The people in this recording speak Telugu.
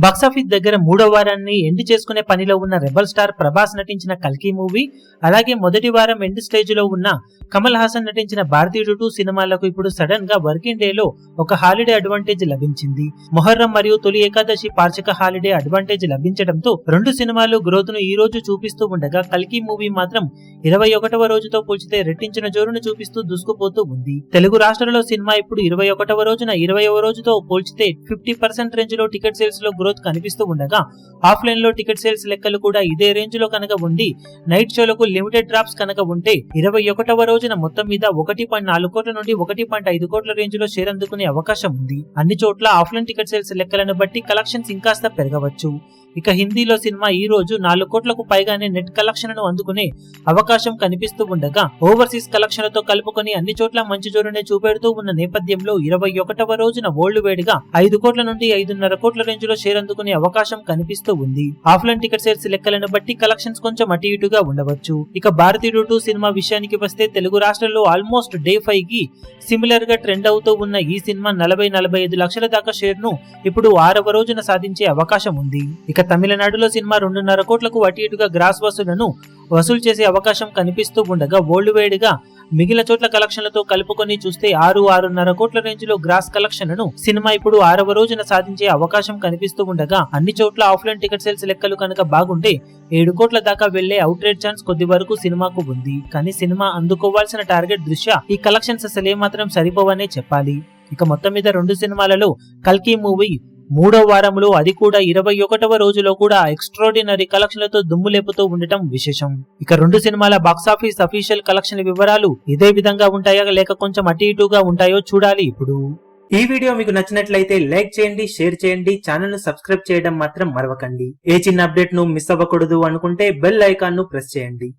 బాక్సాఫీస్ దగ్గర మూడో వారాన్ని ఎండ్ చేసుకునే పనిలో ఉన్న రెబల్ స్టార్ ప్రభాస్ నటించిన కల్కి మూవీ, అలాగే మొదటి వారం ఎండ్ స్టేజ్ లో ఉన్న కమల్ హాసన్ నటించిన భారతీయుడు 2 సినిమాలకు ఇప్పుడు సడన్ గా వర్కింగ్ డే లో ఒక హాలిడే అడ్వాంటేజ్ లభించింది. మొహర్రం మరియు తొలి ఏకాదశి పార్షిక హాలిడే అడ్వాంటేజ్ లభించడంతో రెండు సినిమాలు గ్రోత్ ను ఈ రోజు చూపిస్తూ ఉండగా కల్కి మూవీ మాత్రం 21వ రోజుతో పోల్చితే రెట్టించిన జోరును చూపిస్తూ దూసుకుపోతూ ఉంది. తెలుగు రాష్ట్రాలలో సినిమా ఇప్పుడు 21వ రోజున 20వ రోజుతో పోల్చితే 50% రేంజ్ లో టికెట్ సేల్స్ లో గ్రోత్ కనిపిస్తూ ఉండగా ఆఫ్లైన్ లో టికెట్ సేల్స్ లెక్కలు కూడా ఇదే రేంజ్ లో కనుక ఉండి నైట్ షోలకు లిమిటెడ్ డ్రాప్స్ కనుక ఉంటే 21వ రోజున మొత్తం మీద 1.4 కోట్ల నుండి 1.5 కోట్ల రేంజ్ లో షేర్ అందుకునే అవకాశం ఉంది. అన్ని చోట్ల ఆఫ్లైన్ టికెట్ సేల్స్ లెక్కలను బట్టి కలెక్షన్స్ ఇంకాస్త పెరగవచ్చు. ఇక హిందీలో సినిమా ఈ రోజు 4 కోట్లకు పైగానే నెట్ కలెక్షన్లను అందుకునే అవకాశం కనిపిస్తూ ఉండగా ఓవర్సీస్ కలెక్షన్లతో కలుపుకొని అన్ని చోట్ల మంచి జోరునే చూపెడుతూ ఉన్న నేపథ్యంలో 21వ రోజున వరల్డ్ వైడ్ గా 5 కోట్ల నుండి 5.5 కోట్ల రేంజ్ లో షేర్ అందుకునే అవకాశం కనిపిస్తూ ఉంది. ఆఫ్లైన్ టికెట్ సేల్స్ లెక్కలను బట్టి కలెక్షన్స్ కొంచెం అటు ఇటుగా ఉండవచ్చు. ఇక భారతీయుడు 2 సినిమా విషయానికి వస్తే తెలుగు రాష్ట్రాల్లో ఆల్మోస్ట్ డే 5 కి సిమిలర్ గా ట్రెండ్ అవుతూ ఉన్న ఈ సినిమా 40-45 లక్షల దాకా షేర్ ను ఇప్పుడు 6వ రోజున సాధించే అవకాశం ఉంది. ఇక తమిళనాడులో సినిమా 2.5 కోట్లకు అటు ఇటుగా గ్రాస్ వసూళ్లను వసూలు చేసే అవకాశం కనిపిస్తూ ఉండగా వరల్డ్ వైడ్ గా మిగిలిన చోట్ల కలెక్షన్లతో కలుపుకొని చూస్తే 6-6.5 కోట్ల రేంజ్ లో గ్రాస్ కలెక్షన్లను సినిమా ఇప్పుడు 6వ రోజున సాధించే అవకాశం కనిపిస్తూ ఉండగా అన్ని చోట్ల ఆఫ్లైన్ టికెట్ సేల్స్ లెక్కలు కనుక బాగుంటే 7 కోట్ల దాకా వెళ్లే అవుట్ రేట్ ఛాన్స్ కొద్ది వరకు సినిమాకు ఉంది. కానీ సినిమా అందుకోవాల్సిన టార్గెట్ దృష్ట్యా ఈ కలెక్షన్స్ అసలే మాత్రం సరిపోవనే చెప్పాలి. ఇక మొత్తం మీద రెండు సినిమాలలో కల్కి మూవీ మూడో వారంలో అది కూడా 21వ రోజులో కూడా ఎక్స్ట్రాడినరీ కలెక్షన్లతో దుమ్ము లేపుతూ ఉండటం విశేషం. ఇక రెండు సినిమాల బాక్సాఫీస్ అఫీషియల్ కలెక్షన్ వివరాలు ఇదే విధంగా ఉంటాయా లేక కొంచెం అటు ఇటుగా ఉంటాయో చూడాలి. ఇప్పుడు ఈ వీడియో మీకు నచ్చినట్లయితే లైక్ చేయండి, షేర్ చేయండి, ఛానల్ ను సబ్స్క్రైబ్ చేయడం మాత్రం మరవకండి. ఏ చిన్న అప్డేట్ ను మిస్ అవ్వకూడదు అనుకుంటే బెల్ ఐకాన్ ను ప్రెస్ చేయండి.